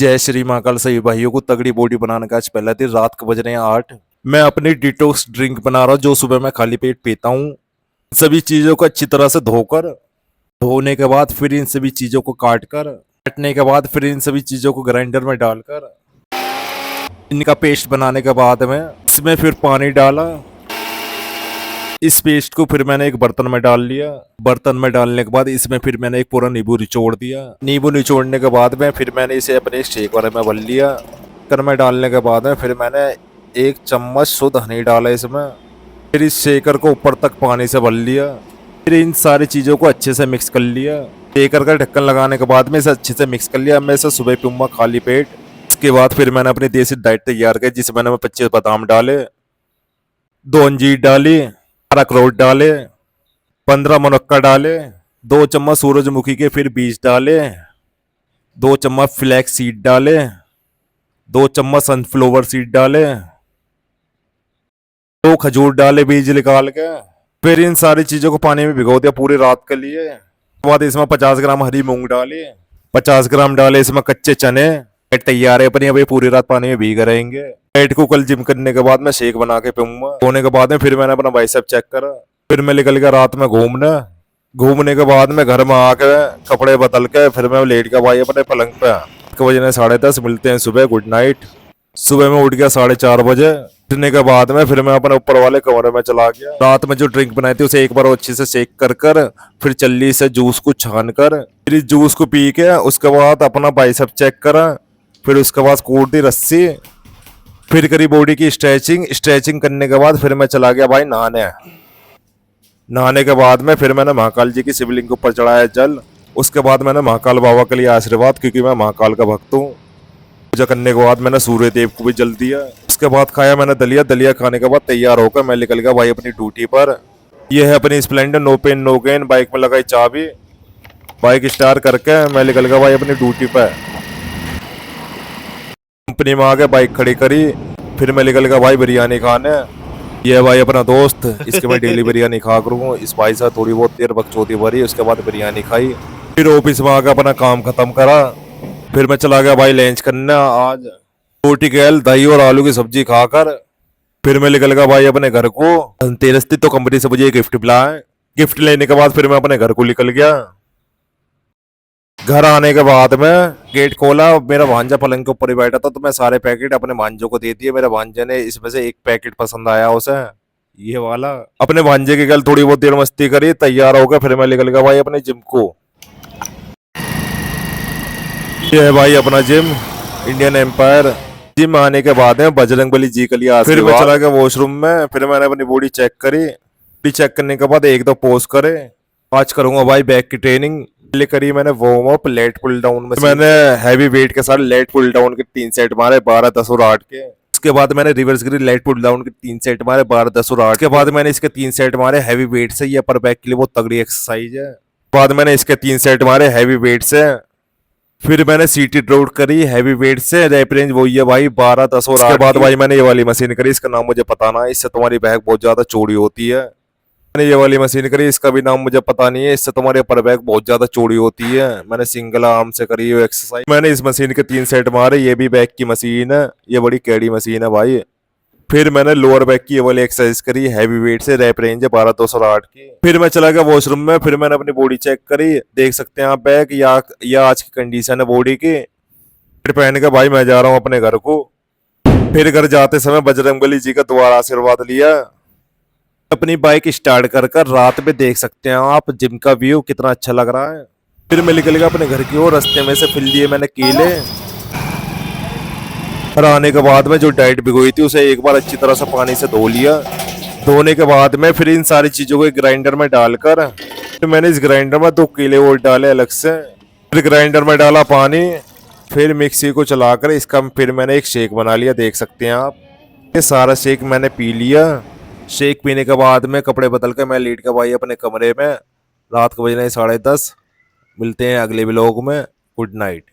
जय श्री महाकाल। सभी भाइयों को तगड़ी बॉडी बनाने का आज पहला दिन। रात को बज रहे हैं 8। मैं अपनी डिटॉक्स ड्रिंक बना रहा हूँ जो सुबह मैं खाली पेट पीता हूँ। सभी चीजों को अच्छी तरह से धोने के बाद फिर इन सभी चीजों को काटने के बाद फिर इन सभी चीजों को ग्राइंडर में डालकर इनका पेस्ट बनाने के बाद में इसमें फिर पानी डाला। इस पेस्ट को फिर मैंने एक बर्तन में डाल लिया। बर्तन में डालने के बाद इसमें फिर मैंने एक पूरा नींबू निचोड़ दिया। नींबू निचोड़ने के बाद में फिर मैंने इसे अपने शेक वाले में भर लिया। कर में डालने के बाद में फिर मैंने 1 चम्मच शुद्ध हनी डाला इसमें। फिर इस शेकर को ऊपर तक पानी से भर लिया। फिर इन सारी चीज़ों को अच्छे से मिक्स कर लिया। शेकर का ढक्कन लगाने के बाद में इसे अच्छे से मिक्स कर लिया। मैं इसे सुबह पीऊँगा खाली पेट। उसके बाद फिर मैंने अपनी देसी डाइट तैयार की जिसमें मैंने 25 बादाम डाले, 2 अंजीर डाली, 12 अखरोट डाले, 15 मुनक्का डाले, 2 चम्मच सूरजमुखी के फिर बीज डाले, 2 चम्मच फ्लैक्स सीड डाले, 2 चम्मच सनफ्लावर सीड डाले, 2 खजूर डाले बीज निकाल के। फिर इन सारी चीजों को पानी में भिगो दिया पूरी रात के लिए। उसके बाद इसमें 50 ग्राम हरी मूंग डाली, 50 ग्राम डाले इसमें कच्चे चने। पेट तैयार है अपनी। अभी पूरी रात पानी में भीग रहेंगे। पेट को कल जिम करने के बाद मैं शेक बना के पीऊंगा। होने के बाद में फिर मैंने अपना बाइसेप चेक करा। फिर मैं निकल गया रात में घूमने के बाद में घर में आके कपड़े बदल के फिर मैं लेट गया भाई अपने पलंग पे। 1 बजे 10:30 मिलते हैं सुबह। Good night. सुबह में उठ गया 4:30 बजे। उठने के बाद में फिर मैं अपने ऊपर वाले कमरे में चला गया। रात में जो ड्रिंक बनाई थी उसे एक बार अच्छे से शेक कर फिर चल्ली से जूस को छान कर फिर इस जूस को पी के उसके बाद अपना बाइसेप चेक करा। फिर उसके बाद कूट दी रस्सी। फिर करी बॉडी की स्ट्रेचिंग करने के बाद फिर मैं चला गया भाई नहाने के बाद में फिर मैंने महाकाल जी की शिवलिंग के ऊपर चढ़ाया जल। उसके बाद मैंने महाकाल बाबा के लिए आशीर्वाद, क्योंकि मैं महाकाल का भक्त हूँ। पूजा करने के बाद मैंने सूर्य देव को भी जल दिया। उसके बाद खाया मैंने दलिया खाने के बाद तैयार होकर मैं निकल गया भाई अपनी ड्यूटी पर। यह है अपनी Splendor no pain no gain. Bike में लगाई चाबी, बाइक स्टार्ट करके मैं निकल गया भाई अपनी ड्यूटी पर। कंपनी में आके बाइक खड़ी करी। फिर मैं निकल गया भाई बिरयानी खाने। ये भाई अपना दोस्त, इसके मैं डेली बिरयानी खा करूँ। इस भाई साहब थोड़ी बहुत देर बकचोदी भरी, उसके बाद बिरयानी खाई। फिर ऑफिस में आकर अपना काम खत्म करा। फिर मैं चला गया भाई लंच करने। आज रोटी केल दही और आलू की सब्जी खाकर फिर मैं निकल गया भाई अपने घर को। धनतेरस थी तो कंपनी से मुझे गिफ्ट मिला है। गिफ्ट लेने के बाद फिर मैं अपने घर को निकल गया। घर आने के बाद में गेट खोला। मेरा भांजा पलंग के ऊपर ही बैठा था तो मैं सारे पैकेट अपने भांजों को दे दिए। मेरे भांजे ने इसमें से एक पैकेट पसंद आया उसे, ये वाला। अपने भांजे के कल थोड़ी बहुत देर मस्ती करी, तैयार हो गया। फिर मैं निकल गया भाई अपने जिम को। ये है भाई अपना जिम, इंडियन एम्पायर। जिम आने के बाद में बजरंगबली जी के लिए आशीर्वाद। फिर मैं चला गया वॉशरूम में। फिर मैंने अपनी बॉडी चेक करी। बॉडी चेक करने के बाद 1-2 पोज करे। आज करूंगा भाई बैक की ट्रेनिंग। पहले करी मैंने warm up lat pull down में। मैंने हैवी वेट के साथ लेट पुल डाउन के 3 सेट मारे, 12, 10 और 8 के। उसके बाद मैंने रिवर्स करी लेट पुल डाउन के 3 सेट मारे, 12, 10 और 8 के। बाद मैंने इसके 3 सेट मारे हैवी वेट से। ये अपर बैक के लिए बहुत तगड़ी एक्सरसाइज है। बाद मैंने इसके 3 सेट मारे हैवी वेट से। फिर मैंने सीटेड रोड करी हैवी वेट से। रैप रेंज वही है भाई 12, 10 और 8। उसके बाद भाई मैंने ये वाली मशीन करी, इसका नाम मुझे पता ना है। इससे तुम्हारी बैक बहुत ज्यादा चौड़ी होती है। मैंने ये वाली मशीन करी, इसका भी नाम मुझे पता नहीं है। इससे तुम्हारे अपर बैक बहुत ज्यादा चौड़ी होती है। मैंने सिंगल आर्म से करी ये एक्सरसाइज। मैंने इस मशीन के 3 सेट मारे। ये भी बैक की मशीन है, ये बड़ी कैडी मशीन है भाई। फिर मैंने लोअर बैक की ये वाली एक्सरसाइज करी हैवी वेट से। रैप रेंज है 12, 10 और 8 की। फिर मैं चला गया वॉशरूम में। फिर मैंने अपनी बॉडी चेक करी। देख सकते हैं आप बैक या आज की कंडीशन है बॉडी की। फिर पहन के भाई मैं जा रहा हूँ अपने घर को। फिर घर जाते समय बजरंगबली जी का दोबारा आशीर्वाद लिया। अपनी बाइक स्टार्ट कर रात में देख सकते हैं आप जिम का व्यू कितना अच्छा लग रहा है। फिर मैं निकल गया अपने घर की ओर। रास्ते में से फिर लिए मैंने केले। घर आने के बाद में जो डाइट भिगोई थी उसे एक बार अच्छी तरह से पानी से धो लिया। धोने के बाद में फिर इन सारी चीजों को एक ग्राइंडर में डालकर फिर मैंने इस ग्राइंडर में 2 केले और डाले अलग से। फिर ग्राइंडर में डाला पानी। फिर मिक्सी को चलाकर इसका फिर मैंने एक शेक बना लिया। देख सकते हैं आप ये सारा शेक मैंने पी लिया। शेक पीने के बाद में कपड़े बदल के मैं लेट गया भाई अपने कमरे में। रात को बज रहे 10:30। मिलते हैं अगले व्लॉग में। Good night.